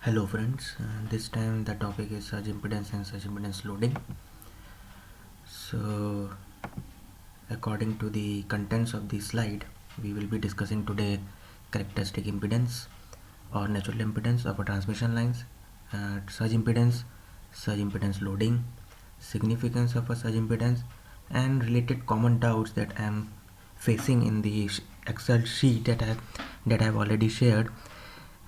Hello friends, this time the topic is surge impedance and surge impedance loading. So according to the contents of the slide, we will be discussing today characteristic impedance or natural impedance of a transmission lines, surge impedance loading, significance of a surge impedance, and related common doubts that I am facing in the Excel sheet that I have already shared.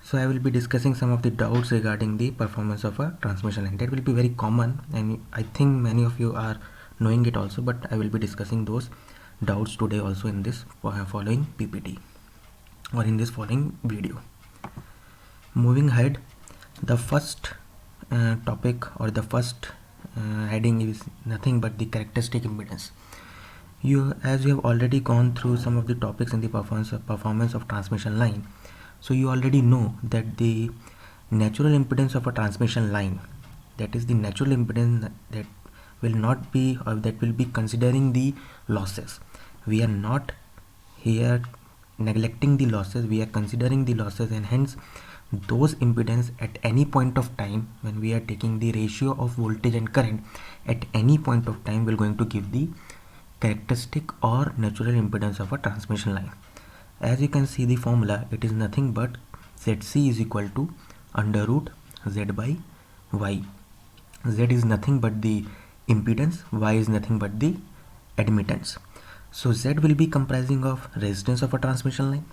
So I will be discussing some of the doubts regarding the performance of a transmission line. That will be very common, and I think many of you are knowing it also, but I will be discussing those doubts today also in this following PPT or in this following video. Moving ahead, the first topic or the first heading is nothing but the characteristic impedance. As you have already gone through some of the topics in the performance of transmission line, so you already know that the natural impedance of a transmission line, that is the natural impedance that will not be, or that will be considering the losses. We are not here neglecting the losses, we are considering the losses, and hence those impedance at any point of time when we are taking the ratio of voltage and current at any point of time, we're going to give the characteristic or natural impedance of a transmission line. As you can see the formula, it is nothing but ZC is equal to under root Z by Y. Z is nothing but the impedance, Y is nothing but the admittance. So Z will be comprising of resistance of a transmission line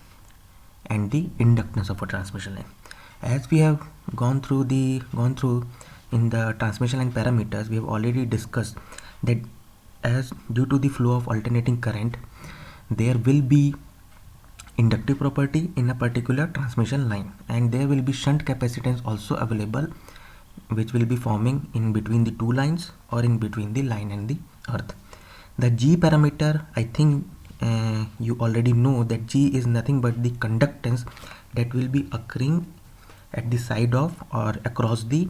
and the inductance of a transmission line. As we have gone through in the transmission line parameters, we have already discussed that as due to the flow of alternating current, there will be inductive property in a particular transmission line, and there will be shunt capacitance also available, which will be forming in between the two lines or in between the line and the earth. The G parameter, I think you already know that G is nothing but the conductance that will be occurring at the side of or across the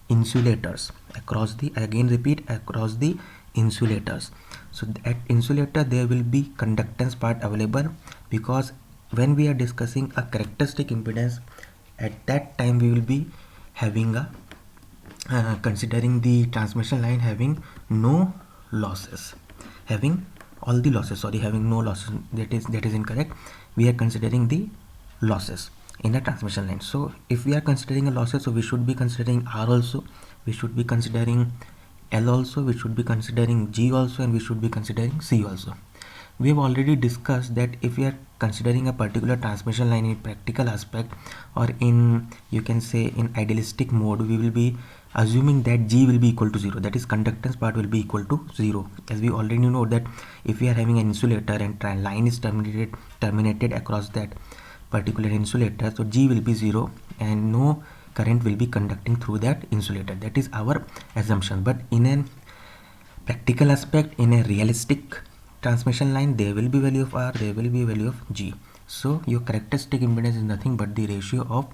insulators, across the insulators. So at insulator there will be conductance part available, because when we are discussing a characteristic impedance, at that time we will be having a considering the transmission line having no losses, having all the losses, having no losses, that is incorrect. We are considering the losses in a transmission line. So if we are considering a losses, so we should be considering R also, we should be considering L also, we should be considering G also, and we should be considering C also. We have already discussed that if we are considering a particular transmission line in practical aspect, or in, you can say, in idealistic mode, we will be assuming that G will be equal to 0, that is conductance part will be equal to 0, as we already know that if we are having an insulator and line is terminated across that particular insulator, so G will be 0 and no current will be conducting through that insulator. That is our assumption. But in a practical aspect, in a realistic transmission line, there will be value of R, there will be value of G. So your characteristic impedance is nothing but the ratio of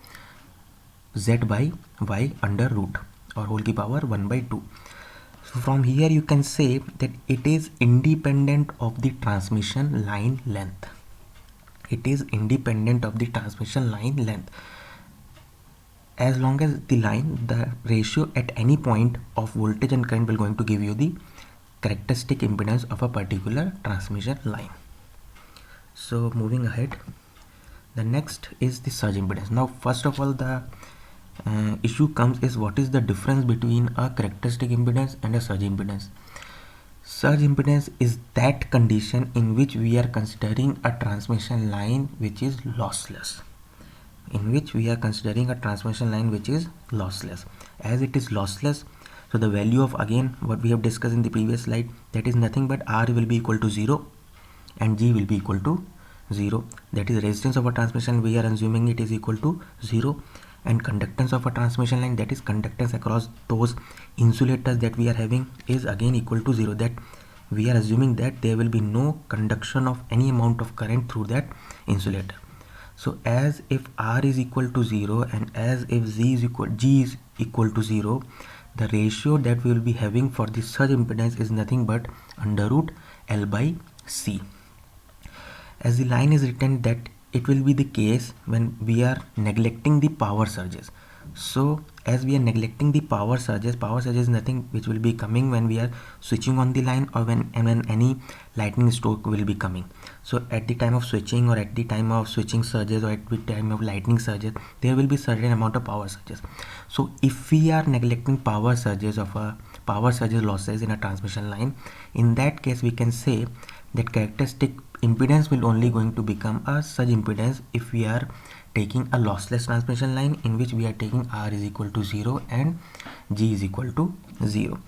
Z by Y under root, or whole ki power 1 by 2. So from here you can say that it is independent of the transmission line length. It is independent of the transmission line length. As long as the ratio at any point of voltage and current will going to give you the characteristic impedance of a particular transmission line. So moving ahead, the next is the surge impedance. Now first of all, the issue comes is what is the difference between a characteristic impedance and a surge impedance. Surge impedance is that condition in which we are considering a transmission line which is lossless. As it is lossless, so the value of, again, what we have discussed in the previous slide, that is nothing but R will be equal to 0 and G will be equal to 0. That is resistance of a transmission, we are assuming it is equal to 0, and conductance of a transmission line, that is conductance across those insulators that we are having, is again equal to 0. That we are assuming that there will be no conduction of any amount of current through that insulator. So as if R is equal to 0 and as if G is equal to 0, the ratio that we will be having for the surge impedance is nothing but under root L by C. As the line is written that it will be the case when we are neglecting the power surges. So as we are neglecting the power surges is nothing which will be coming when we are switching on the line, or when any lightning stroke will be coming. So at the time of switching, or at the time of switching surges, or at the time of lightning surges, there will be certain amount of power surges. So if we are neglecting power surges losses in a transmission line, in that case we can say that characteristic impedance will only going to become a surge impedance if we are taking a lossless transmission line, in which we are taking R is equal to 0 and G is equal to 0.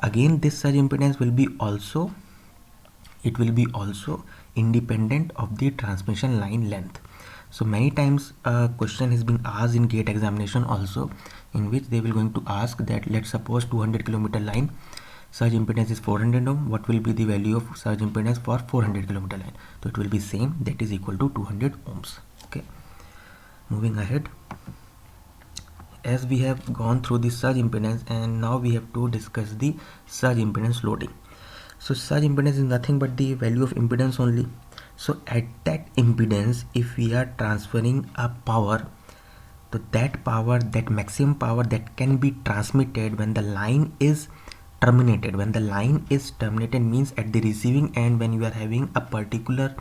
Again, this surge impedance will be also independent of the transmission line length. So many times a question has been asked in GATE examination also, in which they will going to ask that, let's suppose 200 kilometer line, surge impedance is 400 ohm. What will be the value of surge impedance for 400 kilometer line? So it will be same, that is equal to 200 ohms. Okay, moving ahead, as we have gone through the surge impedance, and now we have to discuss the surge impedance loading. So surge impedance is nothing but the value of impedance only. So at that impedance, if we are transferring a power, so that power, that maximum power that can be transmitted when the line is terminated. When the line is terminated means at the receiving end, when you are having a particular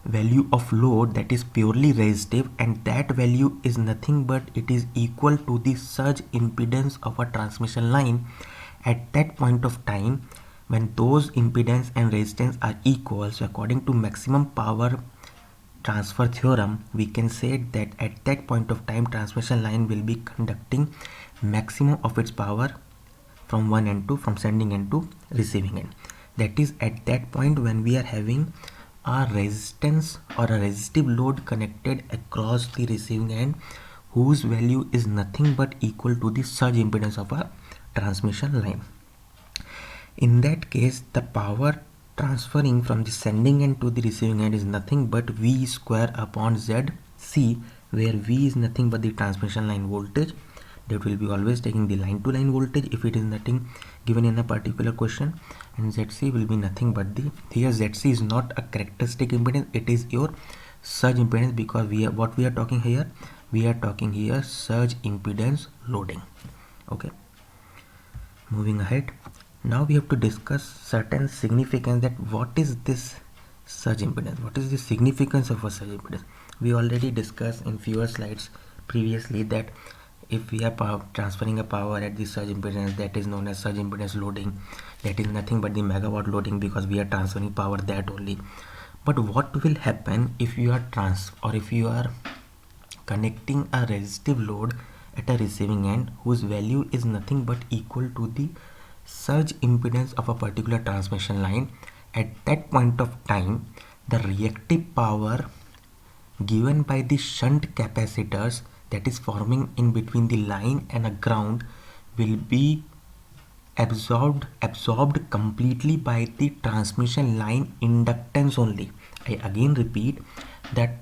value of load that is purely resistive, and that value is nothing but it is equal to the surge impedance of a transmission line. At that point of time, when those impedance and resistance are equal, so according to maximum power transfer theorem, we can say that at that point of time transmission line will be conducting maximum of its power from one end to, from sending end to receiving end. That is at that point when we are having a resistance or a resistive load connected across the receiving end, whose value is nothing but equal to the surge impedance of a transmission line. In that case, the power transferring from the sending end to the receiving end is nothing but V square upon ZC, where V is nothing but the transmission line voltage. That will be always taking the line to line voltage if it is nothing given in a particular question, and ZC will be nothing but the, here ZC is not a characteristic impedance, it is your surge impedance, because we are talking here surge impedance loading. Okay, moving ahead, now we have to discuss certain significance, that what is this surge impedance, what is the significance of a surge impedance. We already discussed in fewer slides previously that if we are transferring a power at the surge impedance, that is known as surge impedance loading. That is nothing but the megawatt loading, because we are transferring power that only. But what will happen if you are if you are connecting a resistive load at a receiving end, whose value is nothing but equal to the surge impedance of a particular transmission line? At that point of time, the reactive power given by the shunt capacitors that is forming in between the line and a ground will be absorbed completely by the transmission line inductance only. I again repeat that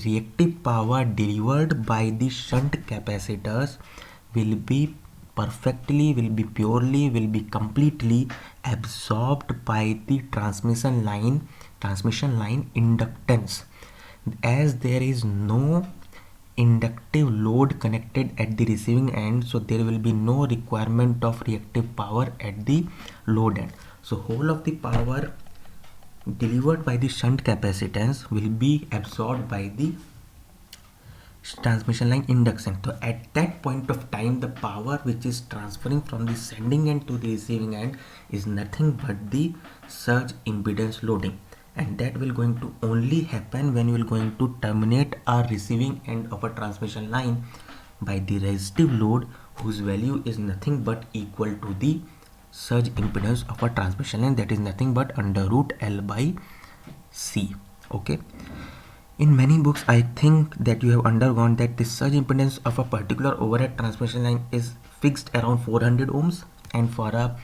reactive power delivered by the shunt capacitors will be completely absorbed by the transmission line inductance, as there is no inductive load connected at the receiving end, so there will be no requirement of reactive power at the load end. So whole of the power delivered by the shunt capacitance will be absorbed by the transmission line induction. So at that point of time, the power which is transferring from the sending end to the receiving end is nothing but the surge impedance loading, and that will going to only happen when you will going to terminate a receiving end of a transmission line by the resistive load, whose value is nothing but equal to the surge impedance of a transmission line, that is nothing but under root L by C. Okay, in many books I think that you have undergone that the surge impedance of a particular overhead transmission line is fixed around 400 ohms, and for a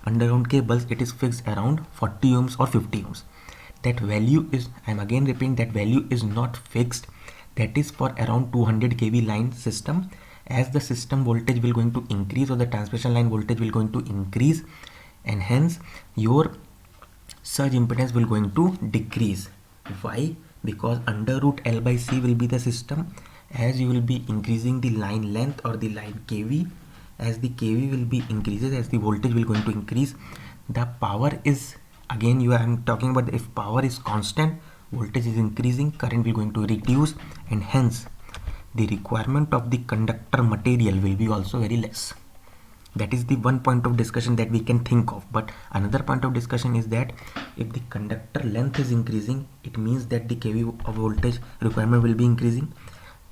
underground cables it is fixed around 40 ohms or 50 ohms. That value is, I am again repeating, that value is not fixed. That is for around 200 kV line system. As the system voltage will going to increase, or the transmission line voltage will going to increase, and hence your surge impedance will going to decrease. Why? because under root L by C will be the system. As you will be increasing the line length or the line kV, as the kV will be increases, as the voltage will going to increase, the power is, again you I'm talking about, if power is constant, voltage is increasing, current will going to reduce, and hence the requirement of the conductor material will be also very less. That is the one point of discussion that we can think of. But another point of discussion is that if the conductor length is increasing, it means that the kV of voltage requirement will be increasing.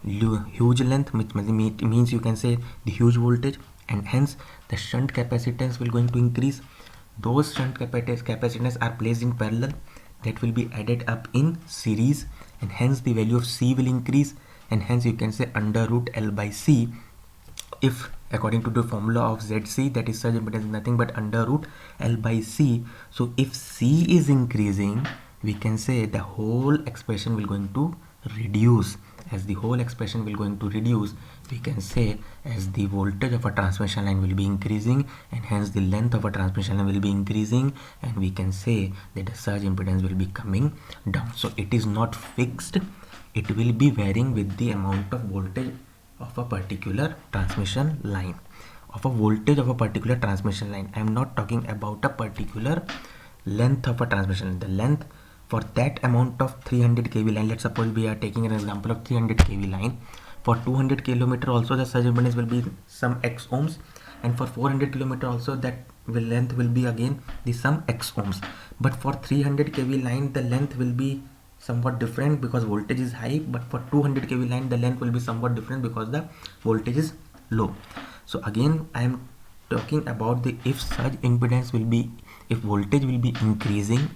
Huge length, which means you can say the huge voltage, and hence the shunt capacitance will going to increase. Those shunt capacitance are placed in parallel, that will be added up in series, and hence the value of C will increase, and hence you can say under root L by C, if according to the formula of ZC, that is surge impedance is nothing but under root L by C. So if C is increasing, we can say the whole expression will going to reduce. As the whole expression will going to reduce, we can say as the voltage of a transmission line will be increasing, and hence the length of a transmission line will be increasing, and we can say that the surge impedance will be coming down. So it is not fixed, it will be varying with the amount of voltage of a particular transmission line. Of a voltage of a particular transmission line, I am not talking about a particular length of a transmission line. The length for that amount of 300 kV line, let's suppose we are taking an example of 300 kV line, for 200 kilometer also the surge impedance will be some x ohms, and for 400 kilometer also that length will be again the some x ohms. But for 300 kV line the length will be somewhat different because voltage is high, but for 200 kV line the length will be somewhat different because the voltage is low. So again I am talking about the if surge impedance will be, if voltage will be increasing,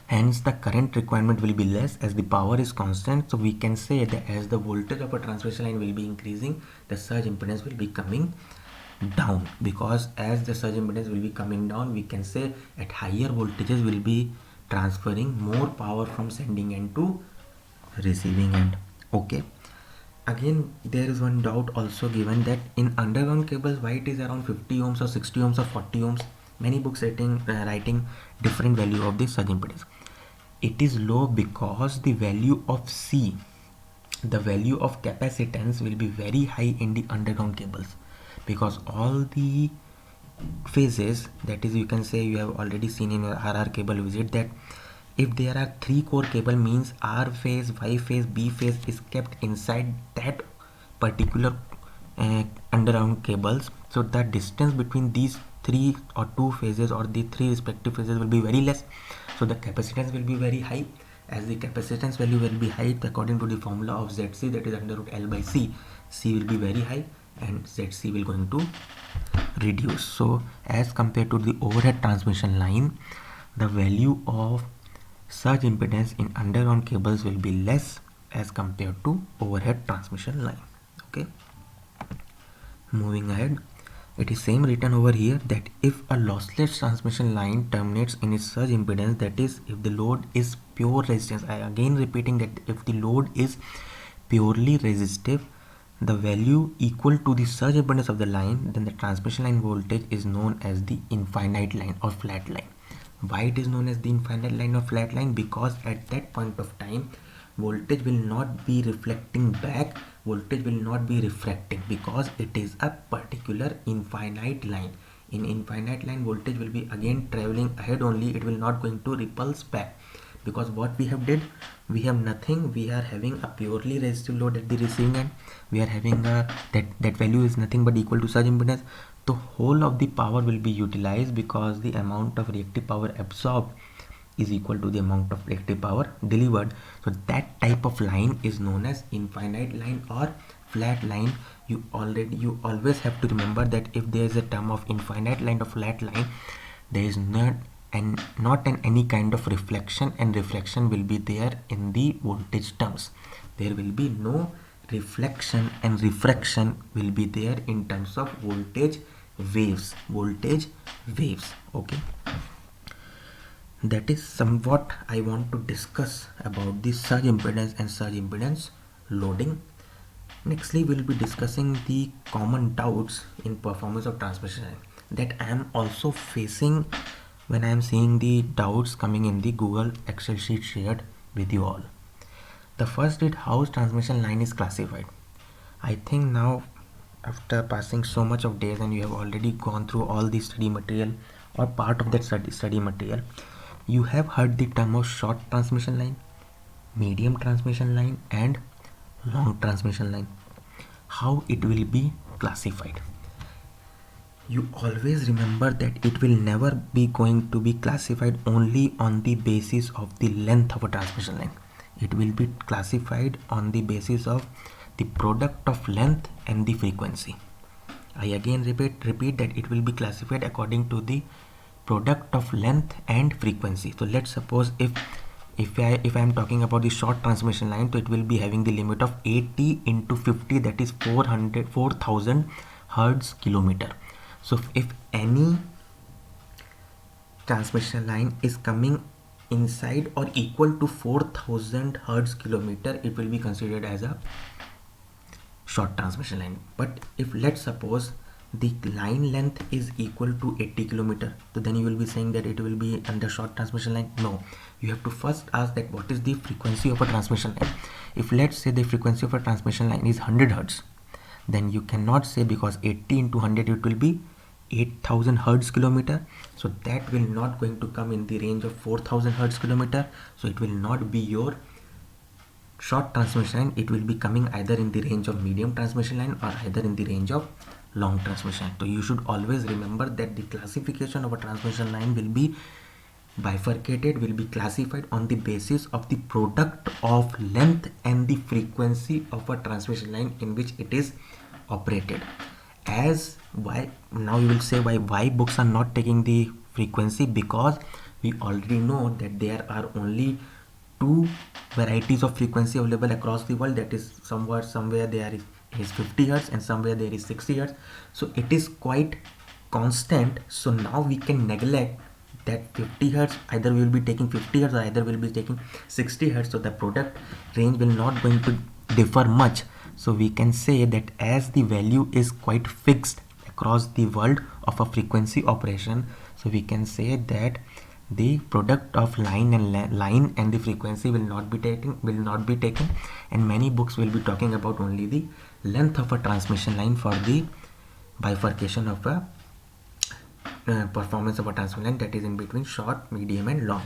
hence the current requirement will be less as the power is constant. So we can say that as the voltage of a transmission line will be increasing, the surge impedance will be coming down, because as the surge impedance will be coming down, we can say at higher voltages will be transferring more power from sending end to receiving end. Okay, again there is one doubt also given, that in underground cables why it is around 50 ohms or 60 ohms or 40 ohms. Many books writing different value of the surge impedance. It is low because the value of C, the value of capacitance will be very high in the underground cables, because all the phases, that is you can say you have already seen in your RR cable visit, that if there are 3 core cable means R phase, Y phase, B phase is kept inside that particular underground cables. So the distance between these 3 or 2 phases or the 3 respective phases will be very less, so the capacitance will be very high. As the capacitance value will be high, according to the formula of ZC, that is under root L by C, C will be very high and ZC will going to reduce. So as compared to the overhead transmission line, the value of surge impedance in underground cables will be less as compared to overhead transmission line. Okay, moving ahead, it is same written over here, that if a lossless transmission line terminates in its surge impedance, that is if the load is pure resistance, I again repeating that if the load is purely resistive, the value equal to the surge impedance of the line, then the transmission line voltage is known as the infinite line or flat line. Why it is known as the infinite line or flat line? Because at that point of time voltage will not be reflecting back, voltage will not be refracting, because it is a particular infinite line. In infinite line voltage will be again traveling ahead only, it will not going to repulse back, because what we have did, we have nothing, we are having a purely resistive load at the receiving end, we are having a that value is nothing but equal to surge impedance. The whole of the power will be utilized because the amount of reactive power absorbed is equal to the amount of reactive power delivered. So that type of line is known as infinite line or flat line. You always have to remember that if there is a term of infinite line or flat line, there is not any kind of reflection, and reflection will be there in the voltage terms. There will be no reflection, and refraction will be there in terms of voltage waves. Okay, that is somewhat I want to discuss about the surge impedance and surge impedance loading. Nextly, we will be discussing the common doubts in performance of transmission line that I am also facing when I am seeing the doubts coming in the Google Excel sheet shared with you all. The first is how transmission line is classified. I think now, after passing so much of days and you have already gone through all the study material or part of that study material, you have heard the term of short transmission line, medium transmission line and long transmission line. How it will be classified? You always remember that it will never be going to be classified only on the basis of the length of a transmission line. It will be classified on the basis of the product of length and the frequency. I again repeat that it will be classified according to the product of length and frequency. So let's suppose if I am talking about the short transmission line, so it will be having the limit of 80 into 50, that is 4,000 hertz kilometer. So if any transmission line is coming inside or equal to 4,000 hertz kilometer, it will be considered as a short transmission line. But if let's suppose the line length is equal to 80 kilometer, so then you will be saying that it will be under short transmission line. No, you have to first ask that what is the frequency of a transmission line. If let's say the frequency of a transmission line is 100 hertz, then you cannot say, because 80 into 100 it will be 8,000 hertz kilometer, so that will not going to come in the range of 4,000 hertz kilometer. So it will not be your short transmission line. It will be coming either in the range of medium transmission line or either in the range of long transmission. So you should always remember that the classification of a transmission line will be bifurcated, will be classified on the basis of the product of length and the frequency of a transmission line in which it is operated. As why now you will say why books are not taking the frequency, because we already know that there are only two varieties of frequency available across the world, that is somewhere there is 50 hertz and somewhere there is 60 hertz. So it is quite constant. So now we can neglect that 50 hertz, either we will be taking 50 hertz or either we will be taking 60 hertz. So the product range will not going to differ much. So we can say that as the value is quite fixed across the world of a frequency operation, so we can say that the product of line and the frequency will not be taken, and many books will be talking about only the length of a transmission line for the bifurcation of a performance of a transmission line, that is in between short, medium and long.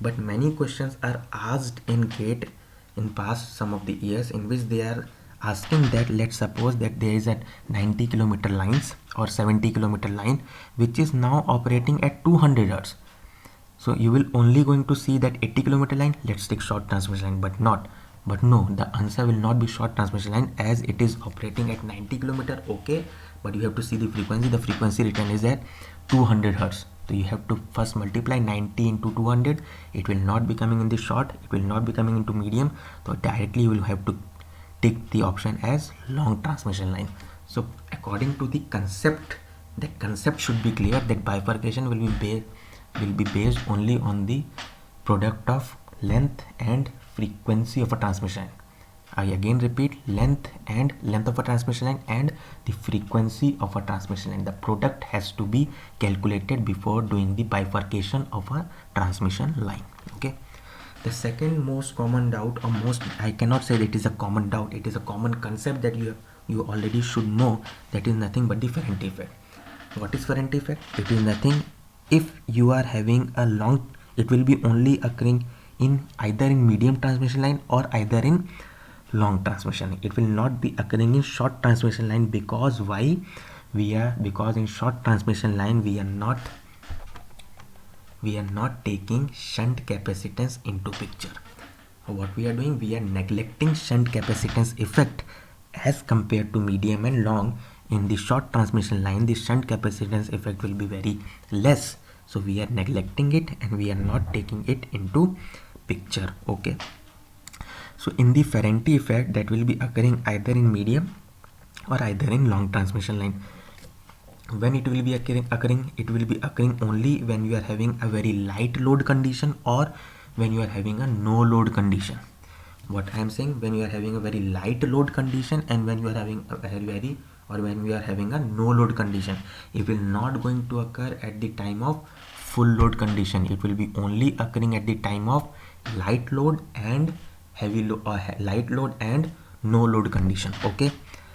But many questions are asked in GATE in past some of the years, in which they are asking that let's suppose that there is a 90 kilometer lines or 70 kilometer line which is now operating at 200 hertz. So you will only going to see that 80 kilometer line, let's take short transmission line, but no, the answer will not be short transmission line as it is operating at 90 kilometer. Okay, but you have to see the frequency written is at 200 hertz. So you have to first multiply 90 into 200. It will not be coming in the short, it will not be coming into medium, so directly you will have to take the option as long transmission line. So according to the concept should be clear, that bifurcation will be based only on the product of length and frequency of a transmission. I again repeat, length of a transmission line and the frequency of a transmission line. The product has to be calculated before doing the bifurcation of a transmission line. Okay. The second most common doubt, or I cannot say that it is a common doubt, it is a common concept that you already should know, that is nothing but the Ferranti effect. What is Ferranti effect? It is nothing. If you are having a long, it will be only occurring in either in medium transmission line or either in long transmission line. It will not be occurring in short transmission line, because why? Because in short transmission line we are not taking shunt capacitance into picture. What we are doing, we are neglecting shunt capacitance effect as compared to medium and long. In the short transmission line, the shunt capacitance effect will be very less, so we are neglecting it and we are not taking it into picture. Okay, so in the Ferranti effect, that will be occurring either in medium or either in long transmission line. When it will be occurring, it will be occurring only when you are having a very light load condition or when you are having a no load condition. What I am saying, when you are having a very light load condition and when you are having a when we are having a no load condition, it will not going to occur at the time of full load condition. It will be only occurring at the time of light load and heavy load or light load and no load condition. Okay,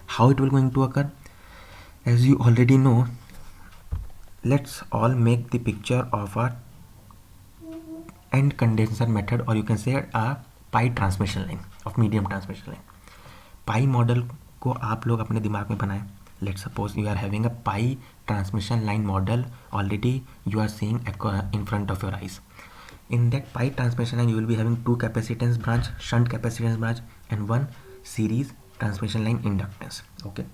how it will going to occur? As you already know, let's all make the picture of a end condenser method, or you can say a pi transmission line of medium transmission line. Pi model को आप लोग अपने दिमाग में बनाएं. Let suppose you are having a pi transmission line model already you are seeing in front of your eyes. In that pi transmission line you will be having two capacitance branch, shunt capacitance branch, and one series transmission line inductance. Okay,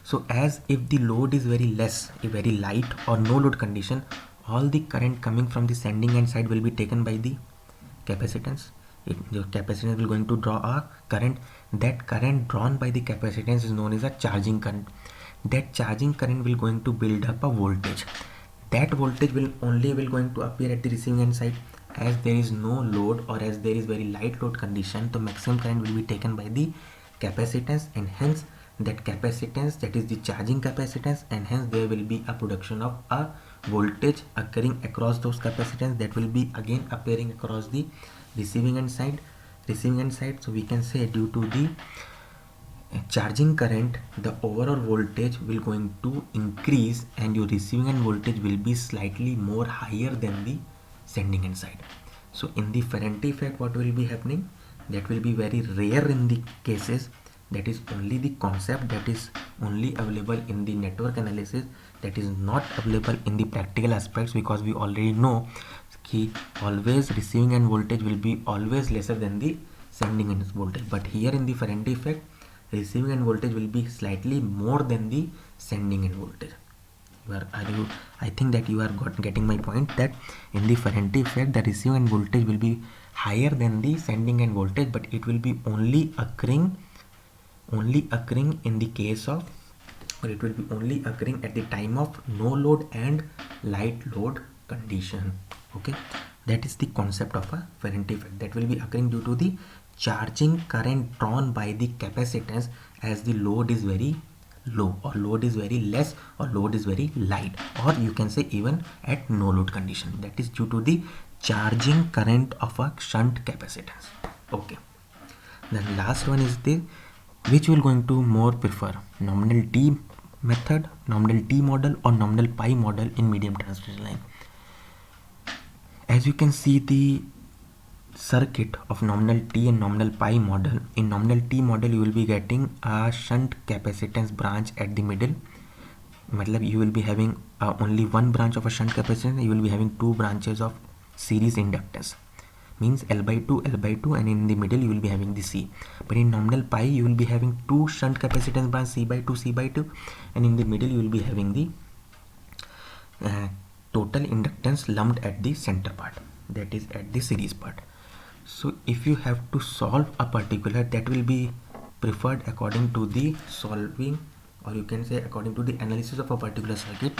so as if the load is very less, a very light or no load condition, all the current coming from the sending end side will be taken by the capacitance. Your capacitance will going to draw a current. That current drawn by the capacitance is known as a charging current. That charging current will going to build up a voltage. That voltage will going to appear at the receiving end side. As there is no load or as there is very light load condition, the maximum current will be taken by the capacitance, and hence that capacitance, that is the charging capacitance, and hence there will be a production of a voltage occurring across those capacitance that will be again appearing across the receiving end side. So we can say due to the charging current, the overall voltage will going to increase and your receiving end voltage will be slightly more higher than the sending end side. So in the Ferranti effect, what will be happening? That will be very rare in the cases. That is only the concept that is only available in the network analysis, that is not available in the practical aspects, because we already know कि always receiving end voltage will be always lesser than the sending end voltage. But here in the Ferranti effect, receiving end voltage will be slightly more than the sending end voltage. I think that you are getting my point, that in the Ferranti effect the receiving end voltage will be higher than the sending end voltage, but it will be only occurring in the case of, or it will be only occurring at the time of no load and light load condition. Okay, that is the concept of a Ferranti effect, that will be occurring due to the charging current drawn by the capacitance as the load is very low, or load is very less, or load is very light, or you can say even at no load condition. That is due to the charging current of a shunt capacitance. Okay, then last one is the, which will going to more prefer, nominal T method, nominal T model, or nominal pi model in medium transmission line. As you can see the circuit of nominal T and nominal pi model. In nominal T model you will be getting a shunt capacitance branch at the middle. You will be having only one branch of a shunt capacitance, you will be having two branches of series inductance, means L by 2, and in the middle you will be having the C. But in nominal pi you will be having two shunt capacitance branch, C by 2, and in the middle you will be having the total inductance lumped at the center part, that is at the series part. So if you have to solve a particular, that will be preferred according to the solving, or you can say according to the analysis of a particular circuit.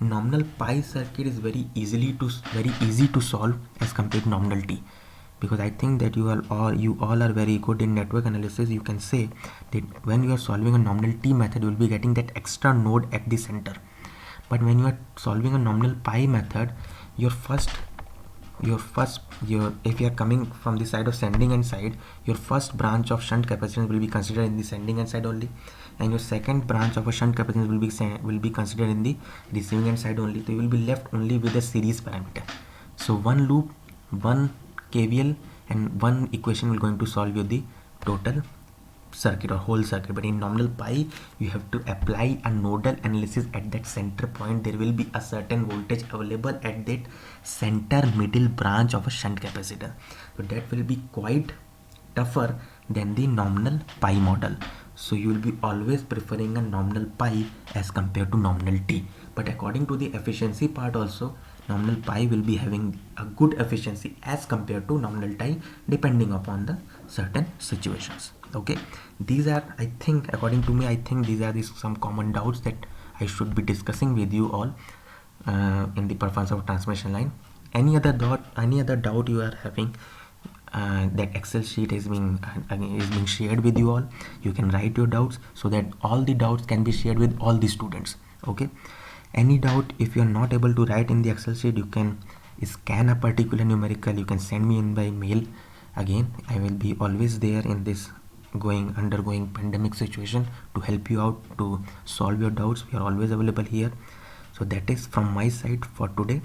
Nominal pi circuit is very easy to solve as compared to nominal T, because I think that you all are very good in network analysis. You can say that when you are solving a nominal T method, you will be getting that extra node at the center. But when you are solving a nominal pi method, if you are coming from the side of sending end side, your first branch of shunt capacitance will be considered in the sending end side only, and your second branch of a shunt capacitance will be considered in the receiving end side only. So you will be left only with a series parameter. So one loop, one KVL, and one equation will going to solve you the total circuit or whole circuit. But in nominal pi you have to apply a nodal analysis at that center point. There will be a certain voltage available at that center middle branch of a shunt capacitor, so that will be quite tougher than the nominal pi model. So you will be always preferring a nominal pi as compared to nominal T. But according to the efficiency part also, nominal pi will be having a good efficiency as compared to nominal T, depending upon the certain situations. Okay, these are, I think, according to me, I think these are some common doubts that I should be discussing with you all in the performance of transmission line. Any other doubt you are having, that Excel sheet is being shared with you all. You can write your doubts so that all the doubts can be shared with all the students. Okay, any doubt, if you are not able to write in the Excel sheet, you can scan a particular numerical, you can send me in by mail. Again, I will be always there in this undergoing pandemic situation to help you out, to solve your doubts. We are always available here. So that is from my side for today.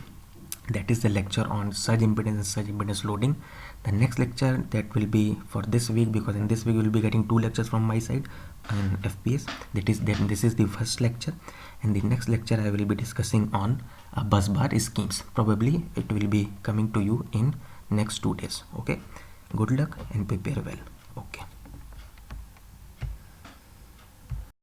That is the lecture on surge impedance and surge impedance loading. The next lecture that will be for this week, because in this week we will be getting 2 lectures from my side on FPS. This is the first lecture, and the next lecture I will be discussing on bus bar schemes. Probably it will be coming to you in next 2 days. Okay, good luck and prepare well. Okay.